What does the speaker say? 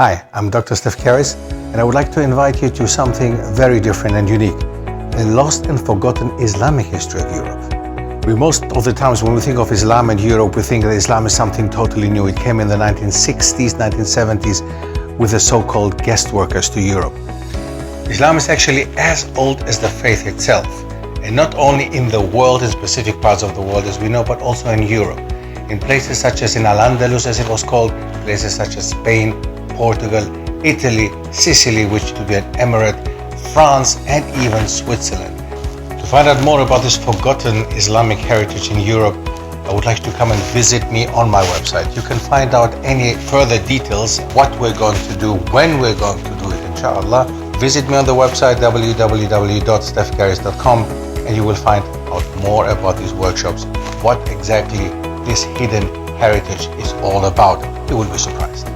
Hi, I'm Dr. Stef Keris, and I would like to invite you to something very different and unique, the lost and forgotten Islamic history of Europe. Most of the times when we think of Islam and Europe, we think that Islam is something totally new. It came in the 1960s, 1970s with the so-called guest workers to Europe. Islam is actually as old as the faith itself, and not only in the world, in specific parts of the world as we know, but also in Europe. In places such as in Al-Andalus, as it was called, places such as Spain, Portugal, Italy, Sicily, which to be an emirate, France, and even Switzerland. To find out more about this forgotten Islamic heritage in Europe, I would like to come and visit me on my website. You can find out any further details, what we're going to do, when we're going to do it, inshallah. Visit me on the website www.stefkeris.com and you will find out more about these workshops, what exactly this hidden heritage is all about. You will be surprised.